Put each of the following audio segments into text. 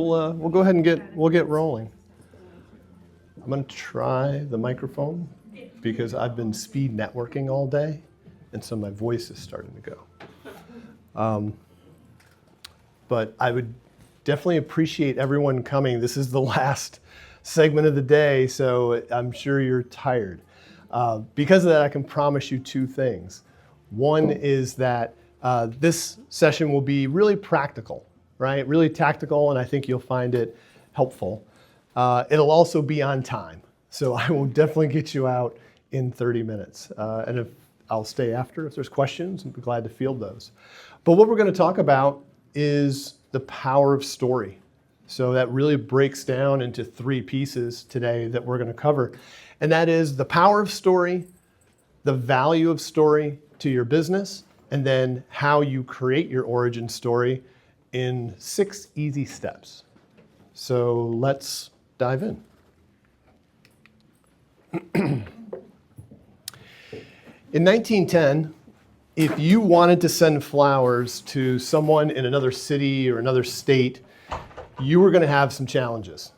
we'll go ahead and we'll get rolling. I'm going to try the microphone because I've been speed networking all day, and so my voice is starting to go. But I would definitely appreciate everyone coming. This is the last segment of the day, so I'm sure you're tired. Because of that, I can promise you two things. One is that this session will be really practical, right? Really tactical, and I think you'll find it helpful. It'll also be on time, so I will definitely get you out in 30 minutes. And if I'll stay after if there's questions, and be glad to field those. But what we're going to talk about is the power of story. So that really breaks down into three pieces today that we're going to cover. And that is the power of story, the value of story to your business, and then how you create your origin story in 6 easy steps. So let's dive in. In 1910, if you wanted to send flowers to someone in another city or another state, you were going to have some challenges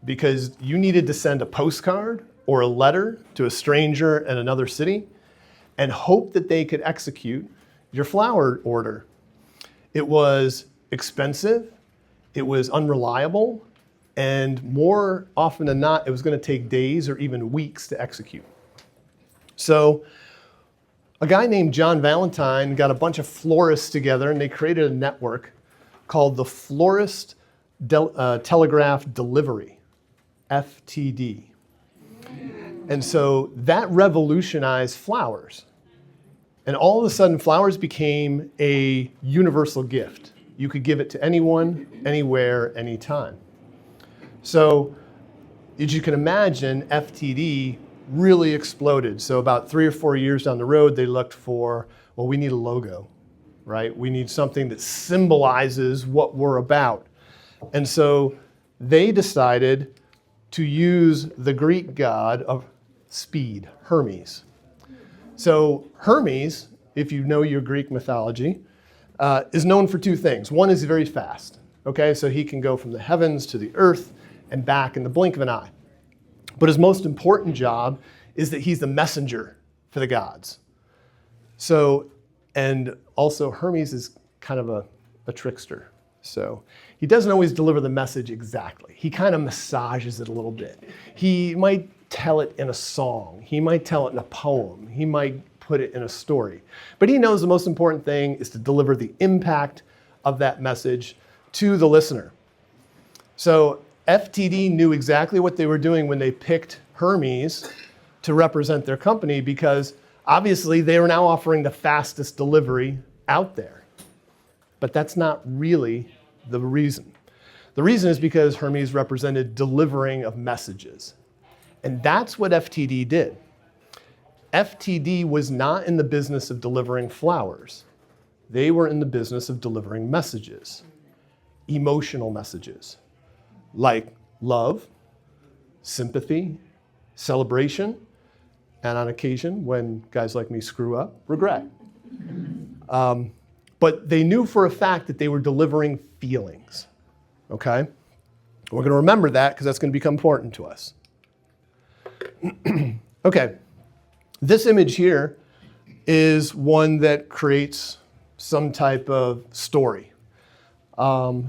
because you needed to send a postcard or a letter to a stranger in another city and hope that they could execute your flower order. It was expensive, it was unreliable, and more often than not, it was going to take days or even weeks to execute. So a guy named John Valentine got a bunch of florists together and they created a network called the Florist Telegraph Delivery, FTD. And so that revolutionized flowers. And all of a sudden, flowers became a universal gift. You could give it to anyone, anywhere, anytime. So as you can imagine, FTD really exploded. So about 3 or 4 years down the road, they looked for, well, we need a logo, right? We need something that symbolizes what we're about. And so they decided to use the Greek god of speed, Hermes. So Hermes, if you know your Greek mythology, is known for 2 things. One is very fast, okay? So he can go from the heavens to the earth and back in the blink of an eye. But his most important job is that he's the messenger for the gods. So, and also Hermes is kind of a trickster. So he doesn't always deliver the message exactly. He kind of massages it a little bit. He might tell it in a song. He might tell it in a poem. He might put it in a story. But he knows the most important thing is to deliver the impact of that message to the listener. So FTD knew exactly what they were doing when they picked Hermes to represent their company because obviously they were now offering the fastest delivery out there. But that's not really the reason. The reason is because Hermes represented delivering of messages. And that's what FTD did. FTD was not in the business of delivering flowers. They were in the business of delivering messages, emotional messages, like love, sympathy, celebration, and on occasion, when guys like me screw up, regret. But they knew for a fact that they were delivering feelings, okay? We're going to remember that because that's going to become important to us. Okay, this image here is one that creates some type of story. What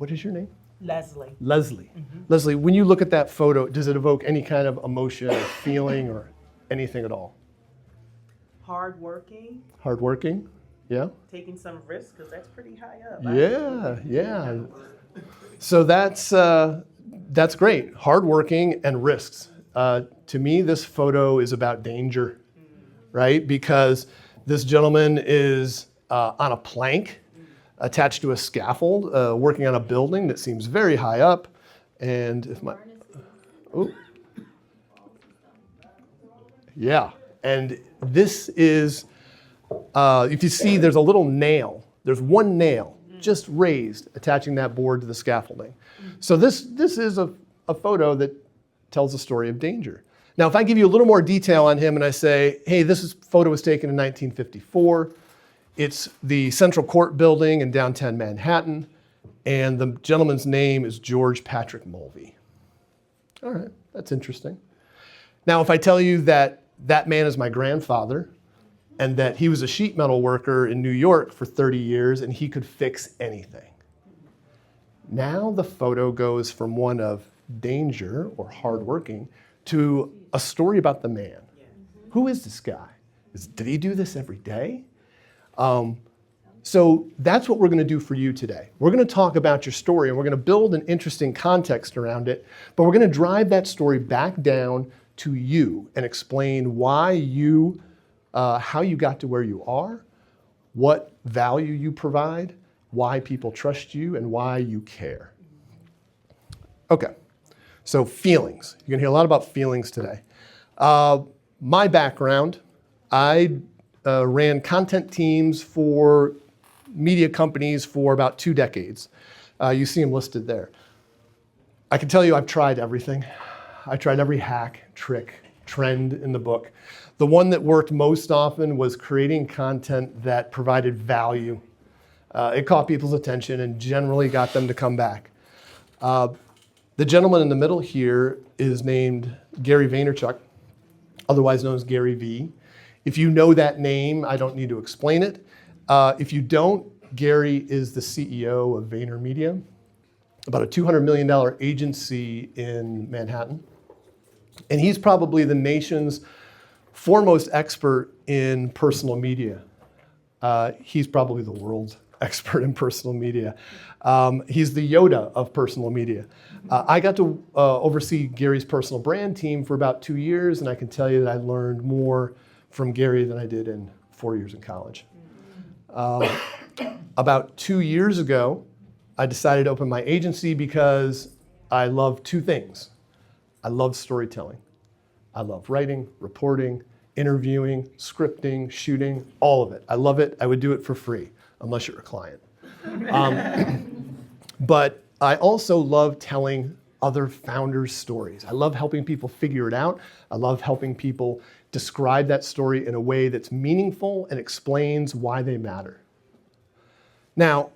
is your name? Leslie. Leslie. Mm-hmm. Leslie, when you look at that photo, does it evoke any kind of emotion or feeling or anything at all? Hardworking. Hardworking, yeah. Taking some risks because that's pretty high up. Yeah. So that's great. Hardworking and risks. To me, this photo is about danger, right? Because this gentleman is on a plank attached to a scaffold, working on a building that seems very high up. And if my, yeah. And this is, if you see, there's a little nail. There's one nail just raised, attaching that board to the scaffolding. So this is a photo that tells a story of danger. Now, if I give you a little more detail on him and I say, hey, photo was taken in 1954. It's the Central Court building in downtown Manhattan. And the gentleman's name is George Patrick Mulvey. All right, that's interesting. Now, if I tell you that that man is my grandfather and that he was a sheet metal worker in New York for 30 years and he could fix anything. Now the photo goes from one of danger or hardworking to a story about the man. Who is this guy? Did he do this every day? So that's what we're going to do for you today. We're going to talk about your story and we're going to build an interesting context around it, but we're going to drive that story back down to you and explain why you, how you got to where you are, what value you provide, why people trust you, and why you care. Okay, so feelings. You're going to hear a lot about feelings today. My background, I ran content teams for media companies for about 2 decades. You see them listed there. I can tell you I've tried everything. I tried every hack, trick, trend in the book. The one that worked most often was creating content that provided value. It caught people's attention and generally got them to come back. The gentleman in the middle here is named Gary Vaynerchuk, otherwise known as Gary V. If you know that name, I don't need to explain it. If you don't, Gary is the CEO of VaynerMedia, about a $200 million agency in Manhattan. And he's probably the nation's foremost expert in personal media. He's probably the world's expert in personal media. He's the Yoda of personal media. I got to oversee Gary's personal brand team for about 2 years, and I can tell you that I learned more from Gary than I did in 4 years in college. About 2 years ago, I decided to open my agency because I love 2 things. I love storytelling. I love writing, reporting, interviewing, scripting, shooting, all of it. I love it. I would do it for free, unless you're a client. But I also love telling other founders' stories. I love helping people figure it out. I love helping people describe that story in a way that's meaningful and explains why they matter. Now,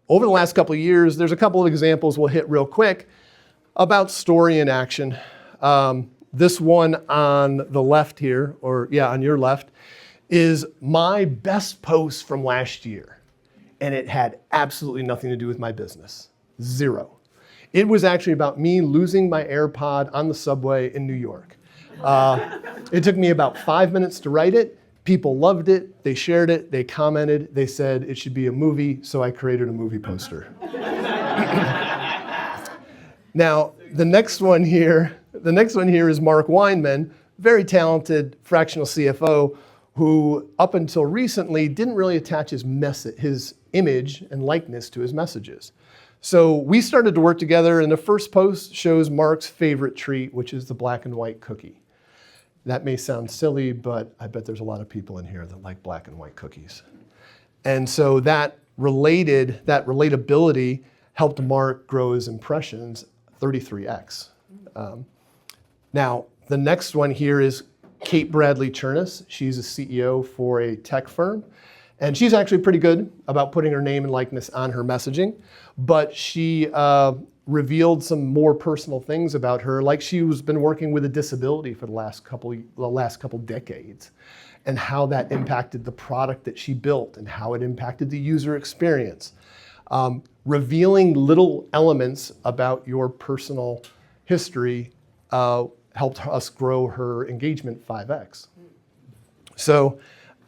over the last couple of years, there's a couple of examples we'll hit real quick about story in action. This one on the left here, or yeah, on your left, is my best post from last year. And it had absolutely nothing to do with my business. 0. It was actually about me losing my AirPod on the subway in New York. It took me about 5 minutes to write it. People loved it, they shared it, they commented, they said it should be a movie, so I created a movie poster. Now, the next one here is Mark Weinman, very talented fractional CFO who up until recently didn't really attach his image and likeness to his messages. So we started to work together, and the first post shows Mark's favorite treat, which is the black and white cookie. That may sound silly, but I bet there's a lot of people in here that like black and white cookies. And so that relatability helped Mark grow his impressions 33x. Now, the next one here is Kate Bradley Chernus. She's a CEO for a tech firm. And she's actually pretty good about putting her name and likeness on her messaging. But she revealed some more personal things about her, like she's been working with a disability for the last couple decades, and how that impacted the product that she built and how it impacted the user experience. Revealing little elements about your personal history helped us grow her engagement 5x. So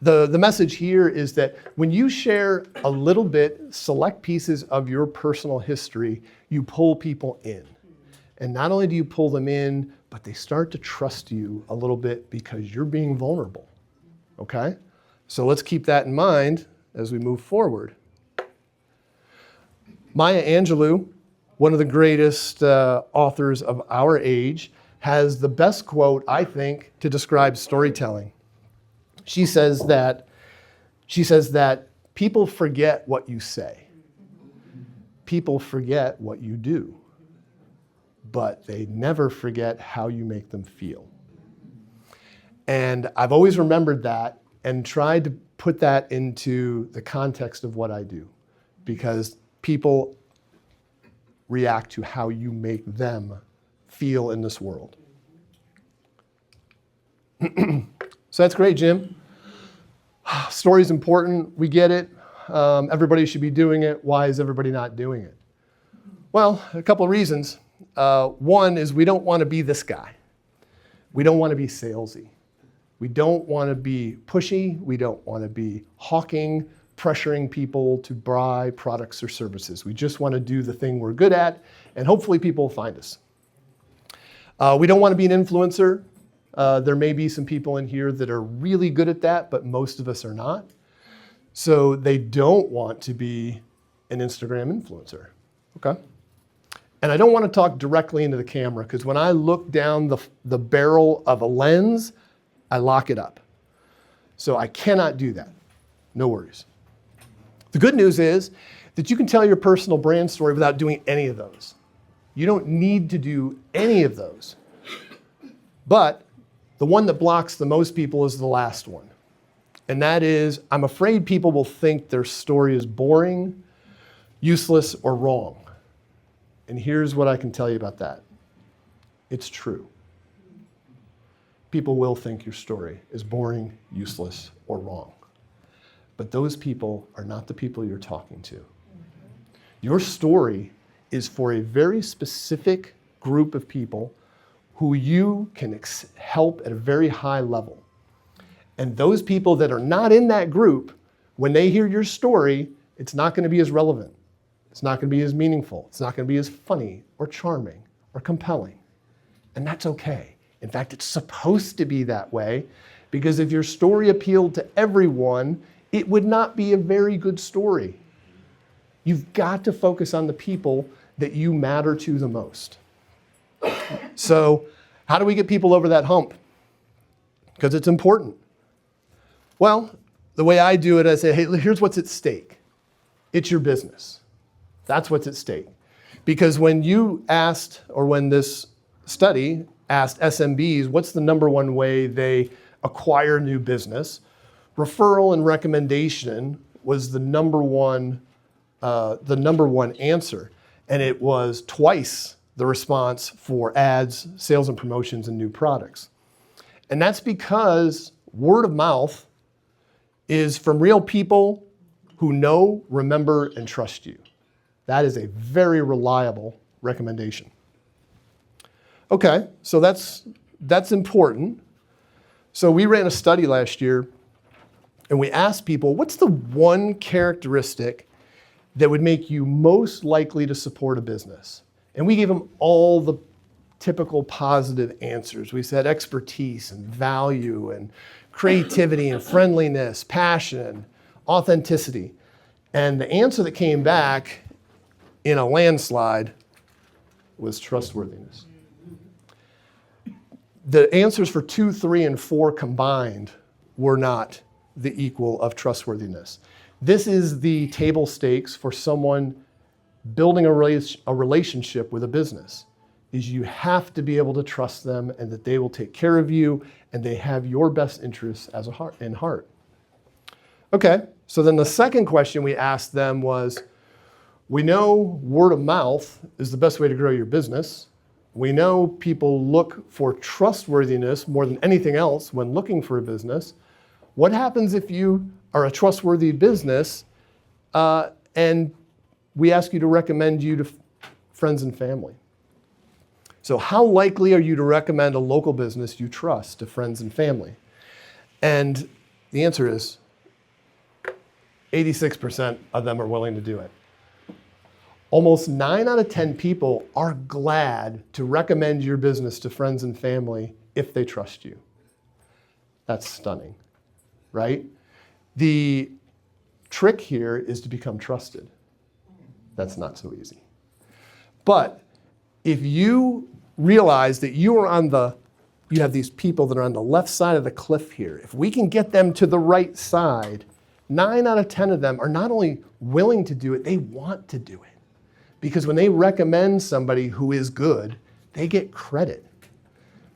the message here is that when you share a little bit, select pieces of your personal history, you pull people in. And not only do you pull them in, but they start to trust you a little bit because you're being vulnerable, okay? So let's keep that in mind as we move forward. Maya Angelou, one of the greatest authors of our age, has the best quote, I think, to describe storytelling. She says that people forget what you say. People forget what you do, but they never forget how you make them feel. And I've always remembered that and tried to put that into the context of what I do, because people react to how you make them feel in this world. So that's great, Jim. Story's important. We get it. Everybody should be doing it. Why is everybody not doing it? Well, a couple of reasons. One is we don't want to be this guy. We don't want to be salesy. We don't want to be pushy. We don't want to be hawking, pressuring people to buy products or services. We just want to do the thing we're good at, and hopefully people will find us. We don't want to be an influencer. There may be some people in here that are really good at that, but most of us are not. So they don't want to be an Instagram influencer, okay? And I don't want to talk directly into the camera because when I look down the barrel of a lens, I lock it up. So I cannot do that. No worries. The good news is that you can tell your personal brand story without doing any of those. You don't need to do any of those. But the one that blocks the most people is the last one. And that is, I'm afraid people will think their story is boring, useless, or wrong. And here's what I can tell you about that. It's true. People will think your story is boring, useless, or wrong. But those people are not the people you're talking to. Your story is for a very specific group of people who you can help at a very high level. And those people that are not in that group, when they hear your story, it's not going to be as relevant. It's not going to be as meaningful. It's not going to be as funny or charming or compelling. And that's okay. In fact, it's supposed to be that way because if your story appealed to everyone, it would not be a very good story. You've got to focus on the people that you matter to the most. So how do we get people over that hump? Because it's important. Well, the way I do it, I say, hey, here's what's at stake. It's your business. That's what's at stake. Because when you asked, or when this study asked SMBs, what's the number one way they acquire new business? Referral and recommendation was the number one answer. And it was twice the response for ads, sales and promotions, and new products. And that's because word of mouth is from real people who know, remember, and trust you. That is a very reliable recommendation. Okay, so that's important. So we ran a study last year, and we asked people, what's the one characteristic that would make you most likely to support a business? And we gave them all the typical positive answers. We said expertise and value and creativity and friendliness, passion, authenticity. And the answer that came back in a landslide was trustworthiness. The answers for 2, 3, and 4 combined were not the equal of trustworthiness. This is the table stakes for someone building a relationship with a business, is you have to be able to trust them and that they will take care of you and they have your best interests as in heart. Okay, so then the second question we asked them was, we know word of mouth is the best way to grow your business. We know people look for trustworthiness more than anything else when looking for a business. What happens if you are a trustworthy business and we ask you to recommend you to friends and family? So how likely are you to recommend a local business you trust to friends and family? And the answer is 86% of them are willing to do it. Almost 9 out of 10 people are glad to recommend your business to friends and family if they trust you. That's stunning, right? The trick here is to become trusted. That's not so easy. But if you realize that you have these people that are on the left side of the cliff here, if we can get them to the right side, 9 out of 10 of them are not only willing to do it, they want to do it. Because when they recommend somebody who is good, they get credit.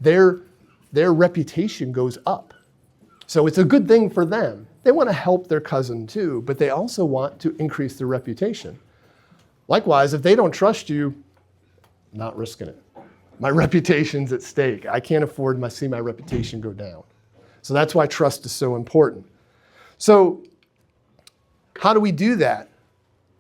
Their reputation goes up. So it's a good thing for them. They want to help their cousin too, but they also want to increase their reputation. Likewise, if they don't trust you, not risking it. My reputation's at stake. I can't afford to see my reputation go down. So that's why trust is so important. So how do we do that?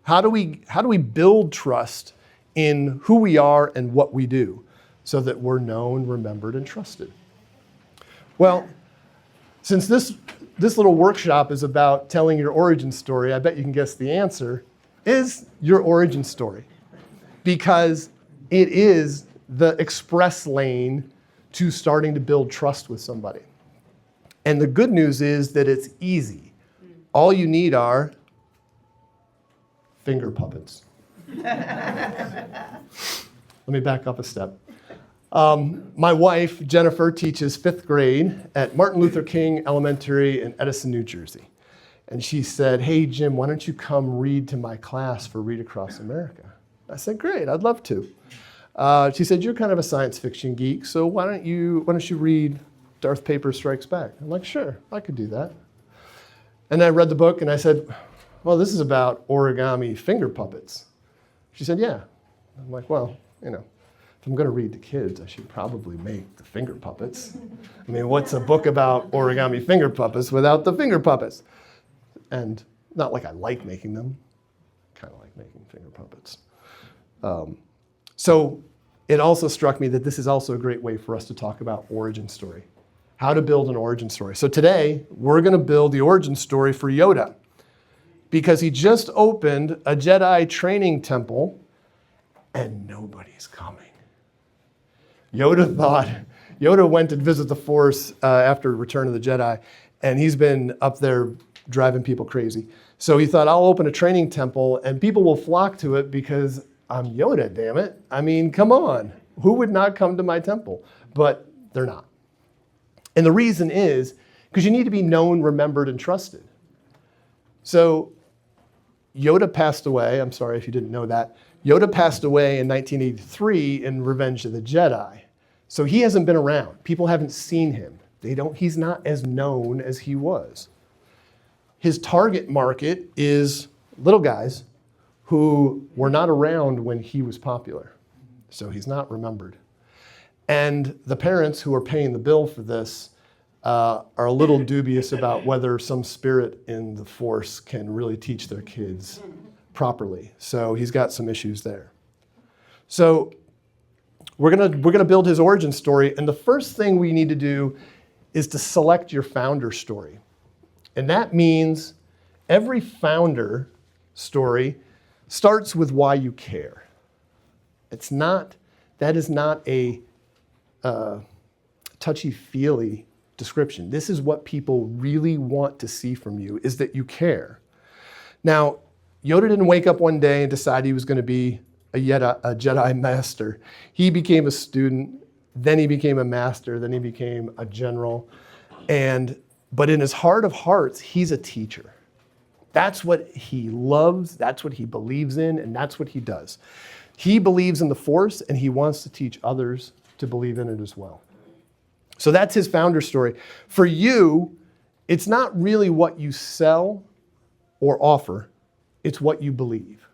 How do we build trust in who we are and what we do so that we're known, remembered, and trusted? Well, since this little workshop is about telling your origin story, I bet you can guess the answer is your origin story, because it is the express lane to starting to build trust with somebody. And the good news is that it's easy. All you need are finger puppets. Let me back up a step. My wife, Jennifer, teaches 5th grade at Martin Luther King Elementary in Edison, New Jersey. And she said, "Hey, Jim, why don't you come read to my class for Read Across America?" I said, "Great, I'd love to." She said, "You're kind of a science fiction geek, so why don't you read Darth Paper Strikes Back?" I'm like, "Sure, I could do that." And I read the book and I said, "Well, this is about origami finger puppets." She said, "Yeah." I'm like, "Well, if I'm going to read to kids, I should probably make the finger puppets. I mean, what's a book about origami finger puppets without the finger puppets?" And not like I like making them, kind of like making finger puppets. So it also struck me that this is also a great way for us to talk about origin story, how to build an origin story. So today, we're going to build the origin story for Yoda, because he just opened a Jedi training temple and nobody's coming. Yoda went to visit the Force after Return of the Jedi, and he's been up there driving people crazy. So he thought, I'll open a training temple and people will flock to it because I'm Yoda, damn it. I mean, come on. Who would not come to my temple? But they're not. And the reason is because you need to be known, remembered, and trusted. So Yoda passed away. I'm sorry if you didn't know that. Yoda passed away in 1983 in Revenge of the Jedi. So he hasn't been around. People haven't seen him. He's not as known as he was. His target market is little guys who were not around when he was popular. So he's not remembered. And the parents who are paying the bill for this are a little dubious about whether some spirit in the Force can really teach their kids properly. So he's got some issues there. So we're gonna build his origin story, and the first thing we need to do is to select your founder story. And that means every founder story starts with why you care. That is not a touchy-feely description. This is what people really want to see from you, is that you care. Now, Yoda didn't wake up one day and decide he was going to be a Jedi master. He became a student, then he became a master, then he became a general. But in his heart of hearts, he's a teacher. That's what he loves, that's what he believes in, and that's what he does. He believes in the Force, and he wants to teach others to believe in it as well. So that's his founder story. For you, it's not really what you sell or offer, it's what you believe.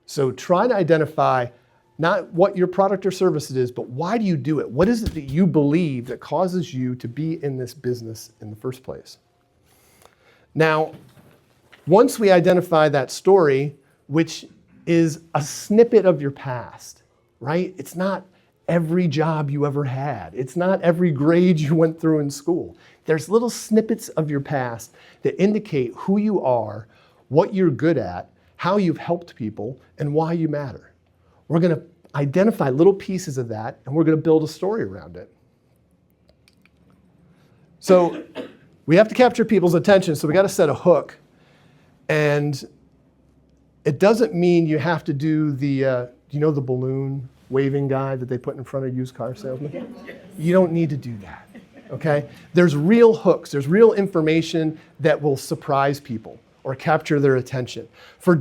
So try to identify not what your product or service it is, but why do you do it? What is it that you believe that causes you to be in this business in the first place? Now, once we identify that story, which is a snippet of your past, right? It's not every job you ever had. It's not every grade you went through in school. There's little snippets of your past that indicate who you are, what you're good at, how you've helped people, and why you matter. We're going to identify little pieces of that, and we're going to build a story around it. So we have to capture people's attention, so we got to set a hook. And it doesn't mean you have to do the balloon waving guy that they put in front of used car salesmen? You don't need to do that, okay? There's real hooks. There's real information that will surprise people or capture their attention. For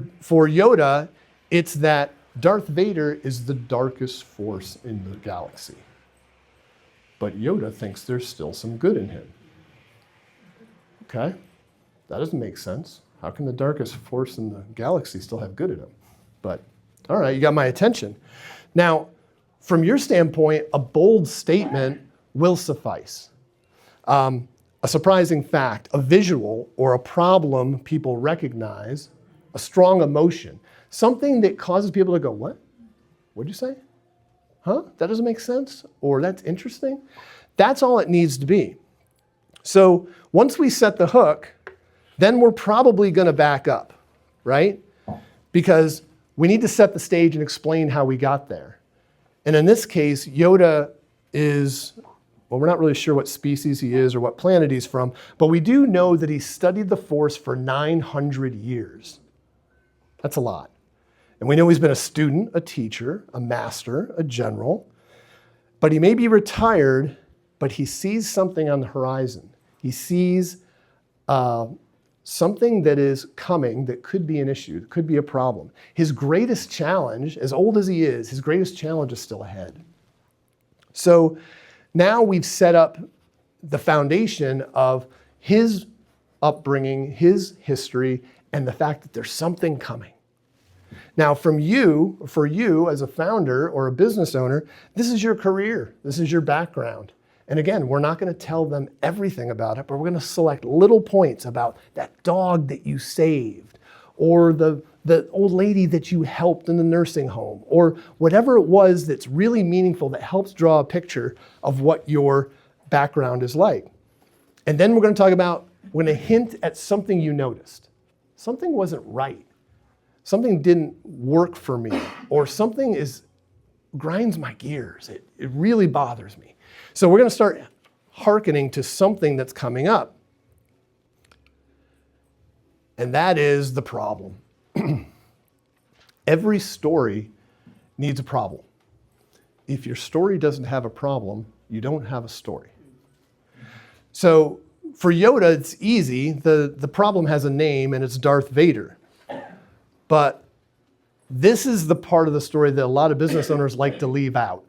Yoda, it's that Darth Vader is the darkest force in the galaxy. But Yoda thinks there's still some good in him. Okay? That doesn't make sense. How can the darkest force in the galaxy still have good in him? But All right, you got my attention. Now, from your standpoint, a bold statement will suffice. A surprising fact, a visual or a problem people recognize, a strong emotion, something that causes people to go, what? What'd you say? Huh? That doesn't make sense? Or that's interesting? That's all it needs to be. So once we set the hook, then we're probably going to back up, right? Because we need to set the stage and explain how we got there. And in this case, Yoda is, well, we're not really sure what species he is or what planet he's from, but we do know that he studied the Force for 900 years. That's a lot. And we know he's been a student, a teacher, a master, a general, but he may be retired, but he sees something on the horizon. He sees something that is coming that could be an issue, that could be a problem. His greatest challenge, as old as he is, his greatest challenge is still ahead. So now we've set up the foundation of his upbringing, his history, and the fact that there's something coming. Now for you as a founder or a business owner, this is your career, this is your background. And again, we're not going to tell them everything about it, but we're going to select little points about that dog that you saved, or the old lady that you helped in the nursing home, or whatever it was that's really meaningful that helps draw a picture of what your background is like. And then we're going to hint at something you noticed. Something wasn't right. Something didn't work for me, or something grinds my gears. It really bothers me. So we're going to start hearkening to something that's coming up. And that is the problem. Every story needs a problem. If your story doesn't have a problem, you don't have a story. So for Yoda, it's easy. The problem has a name, and it's Darth Vader. But this is the part of the story that a lot of business owners like to leave out,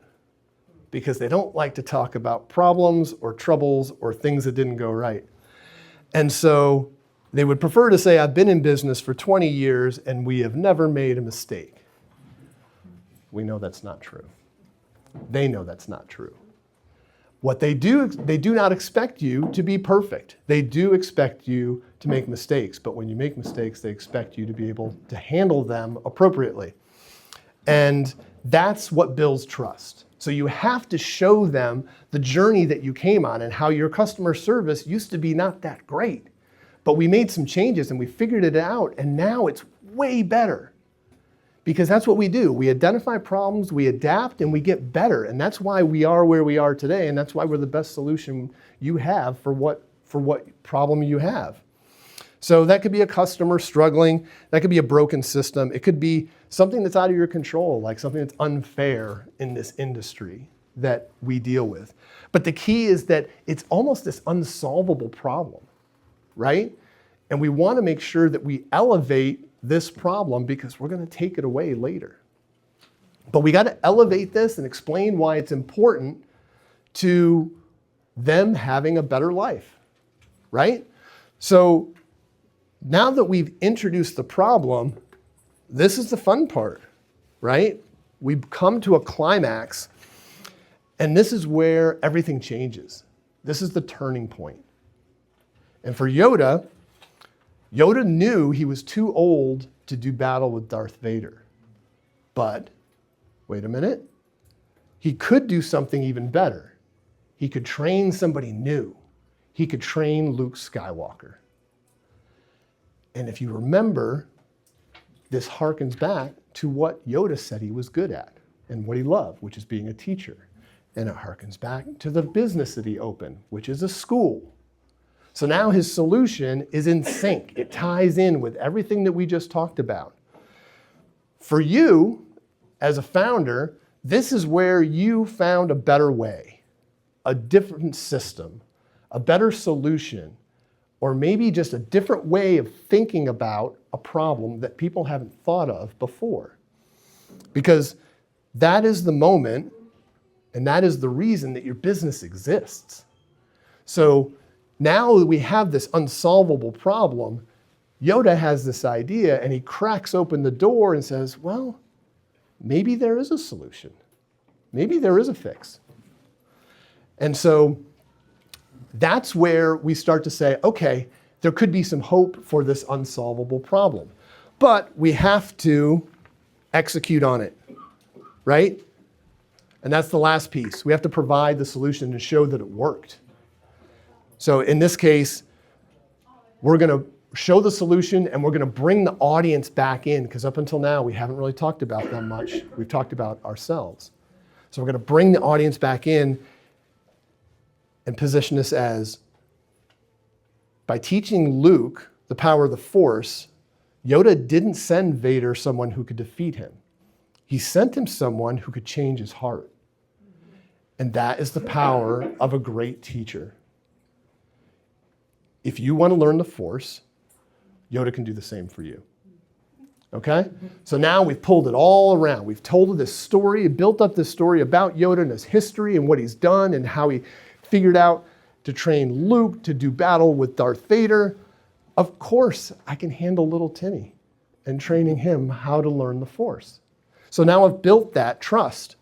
because they don't like to talk about problems or troubles or things that didn't go right. And so they would prefer to say, I've been in business for 20 years and we have never made a mistake. We know that's not true. They know that's not true. What they do not expect you to be perfect. They do expect you to make mistakes, but when you make mistakes, they expect you to be able to handle them appropriately. And that's what builds trust. So you have to show them the journey that you came on and how your customer service used to be not that great. But we made some changes and we figured it out, and now it's way better. Because that's what we do. We identify problems, we adapt, and we get better. And that's why we are where we are today, and that's why we're the best solution you have for what problem you have. So that could be a customer struggling, that could be a broken system, it could be something that's out of your control, like something that's unfair in this industry that we deal with. But the key is that it's almost this unsolvable problem, right? And we want to make sure that we elevate this problem because we're going to take it away later. But we got to elevate this and explain why it's important to them having a better life, right? So now that we've introduced the problem, this is the fun part, right? We've come to a climax, and this is where everything changes. This is the turning point. And for Yoda knew he was too old to do battle with Darth Vader. But, wait a minute, he could do something even better. He could train somebody new. He could train Luke Skywalker. And if you remember, this harkens back to what Yoda said he was good at and what he loved, which is being a teacher. And it harkens back to the business that he opened, which is a school. So now his solution is in sync. It ties in with everything that we just talked about. For you, as a founder, this is where you found a better way, a different system, a better solution, or maybe just a different way of thinking about a problem that people haven't thought of before. Because that is the moment, and that is the reason that your business exists. So now that we have this unsolvable problem, Yoda has this idea and he cracks open the door and says, well, maybe there is a solution. Maybe there is a fix. And so that's where we start to say, okay, there could be some hope for this unsolvable problem. But we have to execute on it, right? And that's the last piece. We have to provide the solution and show that it worked. So in this case, we're going to show the solution and we're going to bring the audience back in, because up until now, we haven't really talked about them much. We've talked about ourselves. So we're going to bring the audience back in and position this as, by teaching Luke the power of the Force, Yoda didn't send Vader someone who could defeat him. He sent him someone who could change his heart. And that is the power of a great teacher. If you want to learn the Force, Yoda can do the same for you. Okay? So now we've pulled it all around. We've told this story, built up this story about Yoda and his history and what he's done and how he figured out to train Luke to do battle with Darth Vader. Of course, I can handle little Timmy and training him how to learn the Force. So now I've built that trust.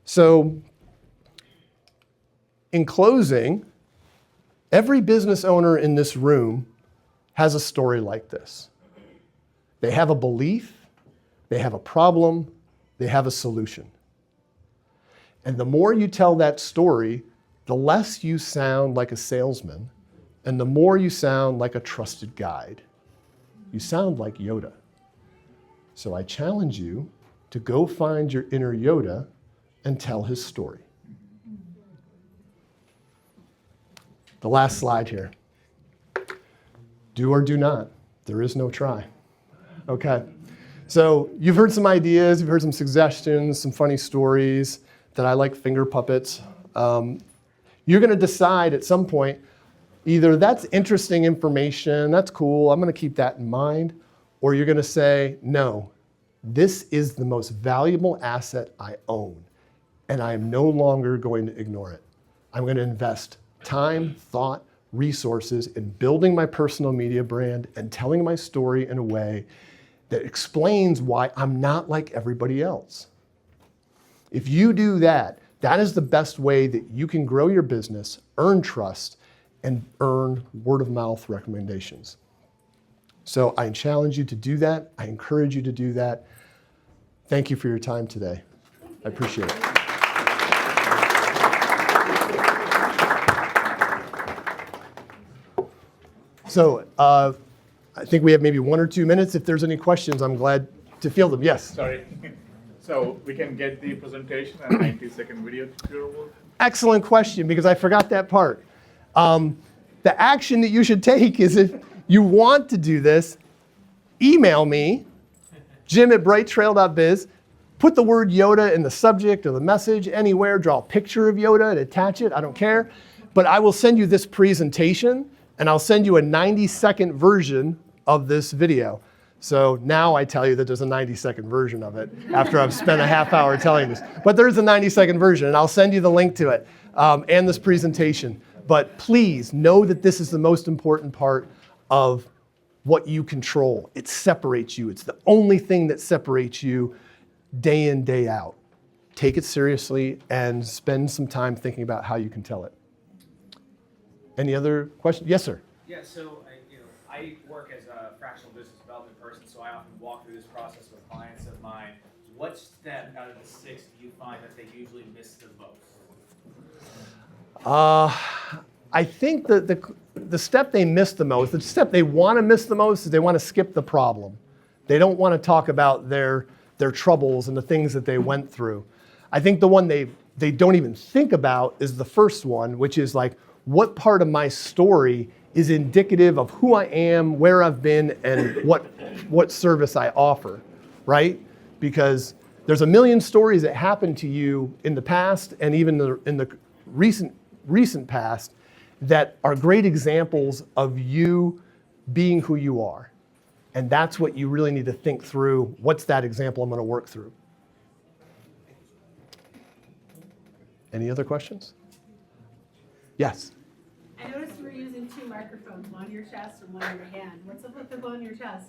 So in closing, every business owner in this room has a story like this. They have a belief, they have a problem, they have a solution. And the more you tell that story, the less you sound like a salesman, and the more you sound like a trusted guide. You sound like Yoda. So I challenge you to go find your inner Yoda and tell his story. The last slide here. Do or do not. There is no try. Okay. So you've heard some ideas, you've heard some suggestions, some funny stories that I like finger puppets. You're going to decide at some point, either that's interesting information, that's cool, I'm going to keep that in mind, or you're going to say, no, this is the most valuable asset I own, and I am no longer going to ignore it. I'm going to invest time, thought, resources in building my personal media brand and telling my story in a way that explains why I'm not like everybody else. If you do that, that is the best way that you can grow your business, earn trust, and earn word-of-mouth recommendations. So I challenge you to do that. I encourage you to do that. Thank you for your time today. I appreciate it. So I think we have maybe 1 or 2 minutes. If there's any questions, I'm glad to field them. Yes? Sorry. So we can get the presentation and 90-second video tutorial? Excellent question, because I forgot that part. The action that you should take is, if you want to do this, email me, jim@brighttrail.biz, put the word Yoda in the subject or the message anywhere, draw a picture of Yoda and attach it, I don't care. But I will send you this presentation, and I'll send you a 90-second version of this video. So now I tell you that there's a 90-second version of it after I've spent a half hour telling this. But there's a 90-second version, and I'll send you the link to it and this presentation. But please know that this is the most important part of what you control. It separates you. It's the only thing that separates you day in, day out. Take it seriously and spend some time thinking about how you can tell it. Any other questions? Yes, sir. Yeah, so I work as a fractional business development person, so I often walk through this process with clients of mine. What step out of the 6 do you find that they usually miss the most? I think that the step they miss the most, the step they want to miss the most, is they want to skip the problem. They don't want to talk about their troubles and the things that they went through. I think the one they don't even think about is the first one, which is like, what part of my story is indicative of who I am, where I've been, and what service I offer, right? Because there's a million stories that happened to you in the past and even in the recent past that are great examples of you being who you are. And that's what you really need to think through. What's that example I'm going to work through? Any other questions? Yes. I noticed you were using 2 microphones, one on your chest and one on your hand. What's up with the one on your chest?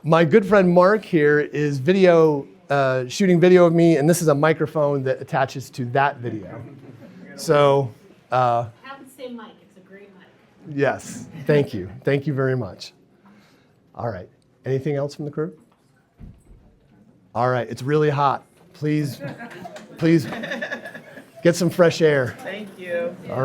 My good friend Mark here is shooting video of me, and this is a microphone that attaches to that video. So, Have the same mic. It's a great mic. yes, thank you. Thank you very much. All right. Anything else from the crew? All right. It's really hot. Please get some fresh air. Thank you. All right.